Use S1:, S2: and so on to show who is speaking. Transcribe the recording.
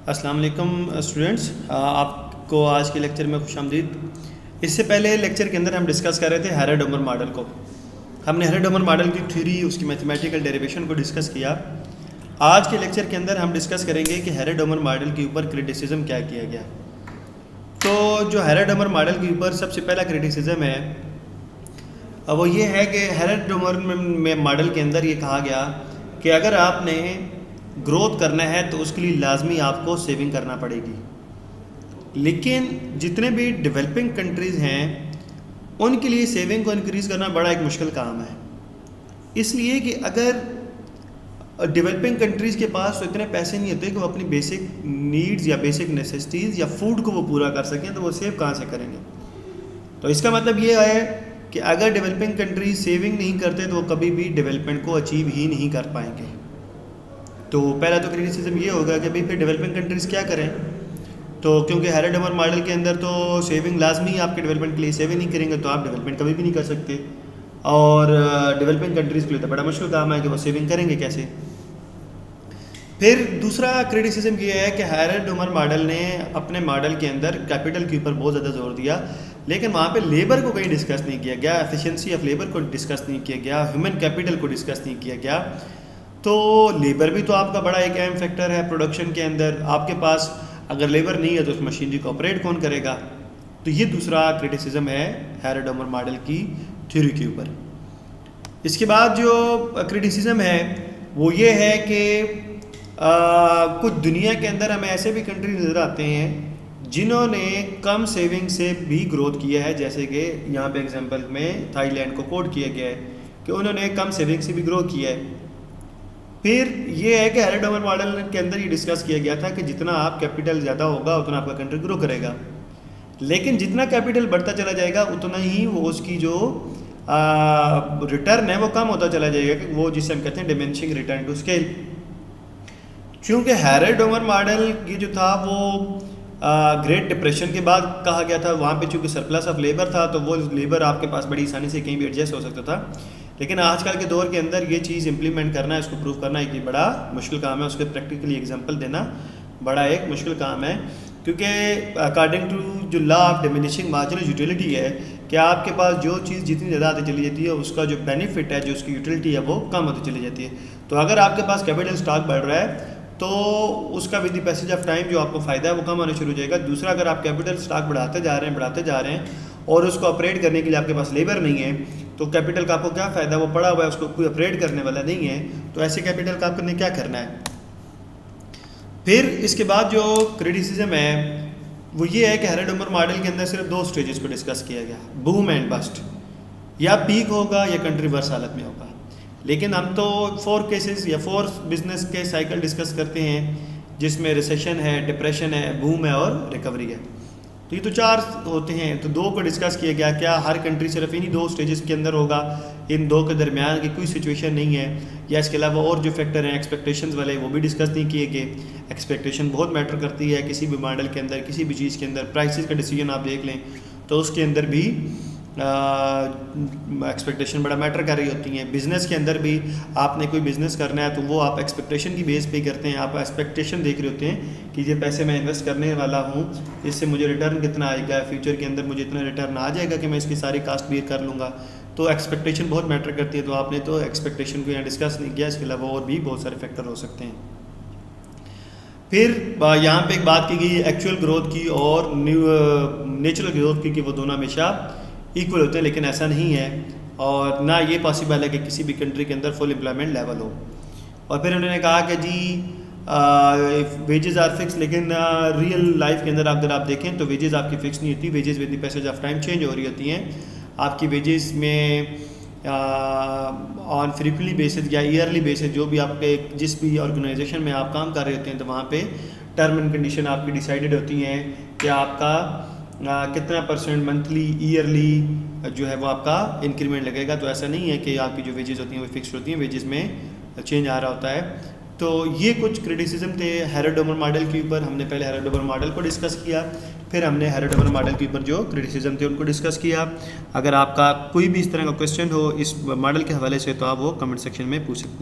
S1: अस्सलाम वालेकुम स्टूडेंट्स, आपको आज के लेक्चर में खुशामदीद। इससे पहले लेक्चर के अंदर हम डिस्कस कर रहे थे हेरोड-ओमर मॉडल को। हमने हेरोड-ओमर मॉडल की थ्योरी, उसकी मैथमेटिकल डेरिवेशन को डिस्कस किया। आज के लेक्चर के अंदर हम डिस्कस करेंगे कि हेरोड-ओमर मॉडल के ऊपर क्रिटिसिज्म क्या किया गया। तो जो हेरोड-ओमर मॉडल के ऊपर सबसे पहला क्रिटिसिज्म है वो ये है कि हेरोड-ओमर मॉडल के अंदर ये कहा गया कि अगर आपने ग्रोथ करना है तो उसके लिए लाजमी आपको सेविंग करना पड़ेगी। लेकिन जितने भी डेवलपिंग कंट्रीज़ हैं उनके लिए सेविंग को इंक्रीज़ करना बड़ा एक मुश्किल काम है, इसलिए कि अगर डेवलपिंग कंट्रीज़ के पास तो इतने पैसे नहीं होते कि वो अपनी बेसिक नीड्स या बेसिक नेसेसिटीज़ या फूड को वो पूरा कर सकें, तो वो सेव कहाँ से करेंगे। तो इसका मतलब ये है कि अगर डेवलपिंग कंट्रीज सेविंग नहीं करते तो वो कभी भी डेवलपमेंट को अचीव ही नहीं कर पाएंगे। तो पहला तो क्रिटिसिज्म ये होगा कि भाई फिर डेवलपिंग कंट्रीज़ क्या करें। तो क्योंकि हेरोड-ओमर मॉडल के अंदर तो सेविंग लाजमी आपके डेवलपमेंट के लिए, सेविंग नहीं करेंगे तो आप डेवलपमेंट कभी भी नहीं कर सकते। और डेवलपिंग कंट्रीज़ के लिए तो बड़ा मुश्किल काम है कि वो सेविंग करेंगे कैसे। फिर दूसरा क्रिटिसिज्म ये है कि हेरोड-ओमर मॉडल ने अपने मॉडल के अंदर कैपिटल के ऊपर बहुत ज़्यादा जोर दिया, लेकिन वहाँ पे लेबर को कहीं डिस्कस नहीं किया गया, एफिशिएंसी ऑफ लेबर को डिस्कस नहीं किया गया, ह्यूमन कैपिटल को डिस्कस नहीं किया गया। तो लेबर भी तो आपका बड़ा एक अहम फैक्टर है प्रोडक्शन के अंदर। आपके पास अगर लेबर नहीं है तो उस मशीनरी को ऑपरेट कौन करेगा। तो ये दूसरा क्रिटिसिज्म है हेरोड-ओमर मॉडल की थ्योरी के ऊपर। इसके बाद जो क्रिटिसिज्म है वो ये है कि कुछ दुनिया के अंदर हमें ऐसे भी कंट्री नज़र आते हैं जिन्होंने कम सेविंग से भी ग्रोथ किया है, जैसे कि यहाँ पे एग्जांपल में थाईलैंड को कोट किया गया है कि उन्होंने कम सेविंग से भी ग्रो किया है। फिर ये है कि हेरोड-ओमर मॉडल के अंदर ये डिस्कस किया गया था कि जितना आप कैपिटल ज़्यादा होगा उतना आपका कंट्री ग्रो करेगा, लेकिन जितना कैपिटल बढ़ता चला जाएगा उतना ही वो उसकी जो रिटर्न है वो कम होता चला जाएगा, कि वो जिसे हम कहते हैं डिमिनिशिंग रिटर्न टू स्केल। क्योंकि हेरोड-ओमर मॉडल ये जो था वो ग्रेट डिप्रेशन के बाद कहा गया था। वहाँ पे चूँकि सरप्लस ऑफ लेबर था तो वो लेबर आपके पास बड़ी आसानी से कहीं भी एडजस्ट हो सकता था, लेकिन आजकल के दौर के अंदर ये चीज़ इंप्लीमेंट करना है, इसको प्रूव करना एक बड़ा मुश्किल काम है, उसके प्रैक्टिकली एग्जांपल देना बड़ा एक मुश्किल काम है। क्योंकि अकॉर्डिंग टू जो law of diminishing marginal utility है कि आपके पास जो चीज़ जितनी ज़्यादा आती चली जाती है उसका जो बेनिफिट है, जो उसकी यूटिलिटी है वो कम होती चली जाती है। तो अगर आपके पास कैपिटल स्टॉक बढ़ रहा है तो उसका with the passage of time जो आपको फ़ायदा है वो कम होना शुरू हो जाएगा। दूसरा, अगर आप कैपिटल स्टॉक बढ़ाते जा रहे हैं और उसको ऑपरेट करने के लिए आपके पास लेबर नहीं है तो कैपिटल का आपको क्या फ़ायदा, वो पड़ा हुआ है, उसको कोई ऑपरेट करने वाला नहीं है, तो ऐसे कैपिटल का आपने क्या करना है। फिर इसके बाद जो क्रिटिसिज्म है वो ये है कि हेरोड-ओमर मॉडल के अंदर सिर्फ दो स्टेजेस को डिस्कस किया गया, बूम एंड बस्ट, या पीक होगा या कंट्री वर्स हालत में होगा। लेकिन हम तो 4 केसेस या 4 बिजनेस के साइकिल डिस्कस करते हैं जिसमें रिसेशन है, डिप्रेशन है, बूम है और रिकवरी है। तो ये तो 4 होते हैं, तो 2 को डिस्कस किया गया। क्या हर कंट्री सिर्फ इन्हीं 2 स्टेजेस के अंदर होगा, इन 2 के दरमियान की कोई सिचुएशन नहीं है, या इसके अलावा और जो फैक्टर हैं एक्सपेक्टेशंस वाले वो भी डिस्कस नहीं किए गए। एक्सपेक्टेशन बहुत मैटर करती है किसी भी मॉडल के अंदर, किसी भी चीज़ के अंदर। प्राइसेस का डिसीजन आप देख लें तो उसके अंदर भी एक्सपेक्टेशन बड़ा मैटर कर रही होती हैं। बिज़नेस के अंदर भी आपने कोई बिज़नेस करना है तो वो आप एक्सपेक्टेशन की बेस पे करते हैं, आप एक्सपेक्टेशन देख रहे होते हैं कि ये पैसे मैं इन्वेस्ट करने वाला हूँ, इससे मुझे रिटर्न कितना आएगा, फ्यूचर के अंदर मुझे इतना रिटर्न आ जाएगा कि मैं इसकी सारी कास्ट बियर कर लूँगा। तो एक्सपेक्टेशन बहुत मैटर करती है। तो आपने तो एक्सपेक्टेशन को यहाँ डिस्कस नहीं किया, इसके अलावा और भी बहुत सारे फैक्टर हो सकते हैं। फिर यहाँ पे एक बात की गई एक्चुअल ग्रोथ की और नेचुरल ग्रोथ की, कि वो दोनों हमेशा इक्वल होते हैं, लेकिन ऐसा नहीं है और ना ये पॉसिबल है कि किसी भी कंट्री के अंदर फुल एम्प्लॉयमेंट लेवल हो। और फिर उन्होंने कहा कि जी वेजेस आर फिक्स, लेकिन रियल लाइफ के अंदर अगर आप देखें तो वेजेस आपकी फिक्स नहीं होती, wages with the passage of time change हो रही होती हैं। आपकी वेजेस में ऑन फ्रीक्वेंटली बेसिस या ईयरली बेसिस, जो भी आपके जिस भी ऑर्गेनाइजेशन में आप काम कर रहे होते हैं तो वहाँ पे टर्म एंड कंडीशन आपकी डिसाइडेड होती हैं कि आपका कितना % मंथली, ईयरली जो है वो आपका इंक्रीमेंट लगेगा। तो ऐसा नहीं है कि आपकी जो वेजेस होती हैं वो फिक्स होती हैं, वेजेस में चेंज आ रहा होता है। तो ये कुछ क्रिटिसिज्म थे हेरोड-ओमर मॉडल के ऊपर। हमने पहले हेरोड-ओमर मॉडल को डिस्कस किया, फिर हमने हेरोड-ओमर मॉडल के ऊपर जो क्रिटिसिज्म थे उनको डिस्कस किया। अगर आपका कोई भी इस तरह का क्वेश्चन हो इस मॉडल के हवाले से तो आप वो कमेंट सेक्शन में पूछ सकते हैं।